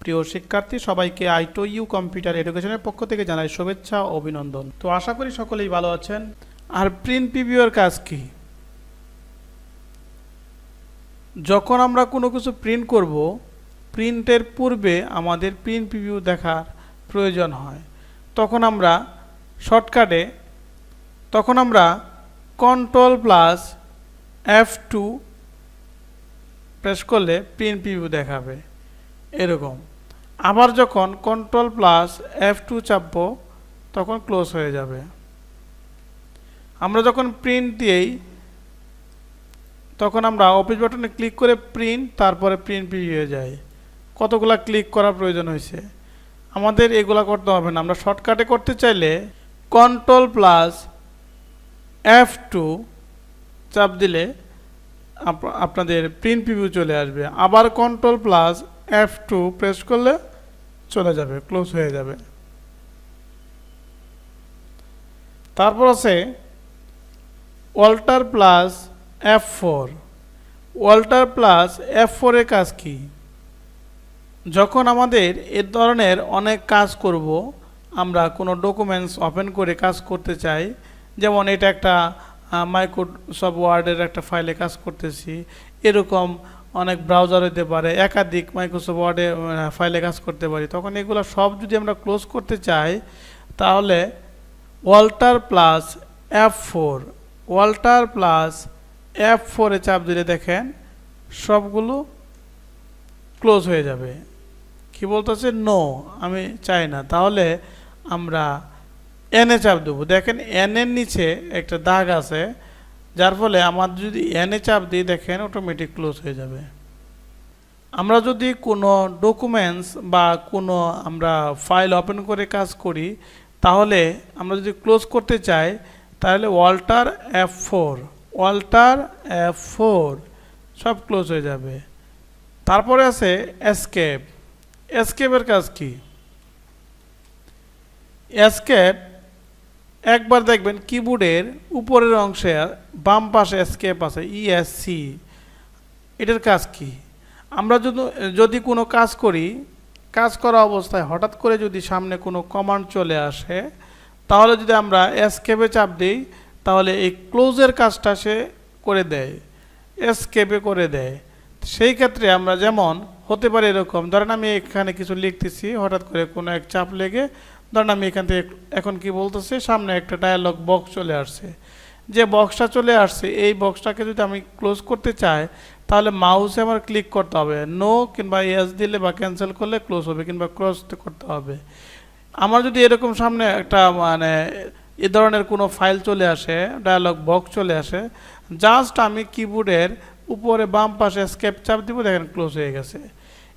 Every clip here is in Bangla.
প্রিয় শিক্ষার্থী সবাইকে আইটো ইউ কম্পিউটার এডুকেশনের পক্ষ থেকে জানাই শুভেচ্ছা ও অভিনন্দন। তো আশা করি সকলেই ভালো আছেন। আর প্রিন্ট প্রিভিউয়ের কাজ কি? যখন আমরা কোনো কিছু প্রিন্ট করব, প্রিন্টের পূর্বে আমাদের প্রিন্ট প্রিভিউ দেখার প্রয়োজন হয়। তখন আমরা শর্টকাটে Ctrl+F2 প্রেস করলে প্রিন্ট প্রিভিউ দেখাবে এরকম। আবার যখন Ctrl+F2 চাপবো তখন ক্লোজ হয়ে যাবে। আমরা যখন প্রিন্ট দিই তখন আমরা অফিস বাটনে ক্লিক করে প্রিন্ট, তারপরে প্রিন্ট প্রিভিউ যাই। কতগুলা ক্লিক করার প্রয়োজন হয়েছে, আমাদের এগুলা করতে হবে না। আমরা শর্টকাটে করতে চাইলে Ctrl+F2 চাপ দিলে আপনাদের প্রিন্ট প্রিভিউ চলে আসবে। আবার Ctrl+F2 প্রেস করলে চলে যাবে, ক্লোজ হয়ে যাবে। তারপর আছে Alt+F4। Alt+F4 এর কাজ কি? যখন আমাদের এ ধরনের অনেক কাজ করব, আমরা কোনো ডকুমেন্টস ওপেন করে কাজ করতে চাই, যেমন এটা একটা মাইক্রোসফট ওয়ার্ডের একটা ফাইলে কাজ করতেছি, এরকম অনেক ব্রাউজার হতে পারে, একাধিক মাইক্রোসফট ওয়ার্ডে ফাইলে কাজ করতে পারি। তখন এগুলো সব যদি আমরা ক্লোজ করতে চাই তাহলে Alt+F4 এ চাপ দিলে দেখেন সবগুলো ক্লোজ হয়ে যাবে। কি বলতেছে? নো, আমি চাই না। তাহলে আমরা এন এ চাপ দেবো। দেখেন এন এর নিচে একটা দাগ আছে, যার ফলে আমার যদি এন এ চাপ দিই দেখেন অটোমেটিক ক্লোজ হয়ে যাবে। আমরা যদি কোনো ডকুমেন্টস বা কোনো আমরা ফাইল ওপেন করে কাজ করি, তাহলে আমরা যদি ক্লোজ করতে চাই তাহলে Alt+F4 সব ক্লোজ হয়ে যাবে। তারপরে আছে এসকেপ। এসকেপের কাজ কি? এসকেপ একবার দেখবেন কিবোর্ডের উপরের অংশে বাম পাশে এসকেপ আছে, ESC। এটার কাজ কি? আমরা যদি কোনো কাজ করি, কাজ করা অবস্থায় হঠাৎ করে যদি সামনে কোনো কমান্ড চলে আসে, তাহলে যদি আমরা এসকেপে চাপ দিই তাহলে এই ক্লোজের কাজটা সে করে দেয়, এসকেপে করে দেয়। সেই ক্ষেত্রে আমরা যেমন হতে পারে এরকম, ধরেন আমি এখানে কিছু লিখতেছি, হঠাৎ করে কোনো এক চাপ লেগে ধরেন আমি এখান থেকে এখন কি বলতেছে, সামনে একটা ডায়ালগ বক্স চলে আসছে। যে বক্সটা চলে আসছে, এই বক্সটাকে যদি আমি ক্লোজ করতে চাই তাহলে মাউসে আমার ক্লিক করতে হবে, নো কিংবা ইয়েস দিলে বা ক্যান্সেল করলে ক্লোজ হবে, কিংবা ক্লোজ করতে হবে। আমার যদি এরকম সামনে একটা এ ধরনের কোনো ফাইল চলে আসে, ডায়ালগ বক্স চলে আসে, জাস্ট আমি কিবোর্ডের উপরে বাম পাশে এসকেপ চাপ দিব, দেখেন ক্লোজ হয়ে গেছে।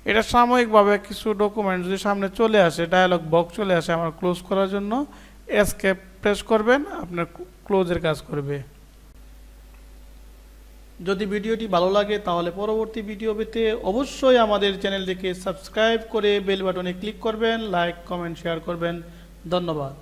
এটা সাময়িকভাবে কিছু ডকুমেন্ট যদি সামনে চলে আসে, ডায়ালগ বক্স চলে আসে, আমার ক্লোজ করার জন্য এসকেপ প্রেস করবেন, আপনার ক্লোজের কাজ করবে। যদি ভিডিওটি ভালো লাগে তাহলে পরবর্তী ভিডিও পেতে অবশ্যই আমাদের চ্যানেলটিকে সাবস্ক্রাইব করে বেল বাটনে ক্লিক করবেন, লাইক কমেন্ট শেয়ার করবেন। ধন্যবাদ।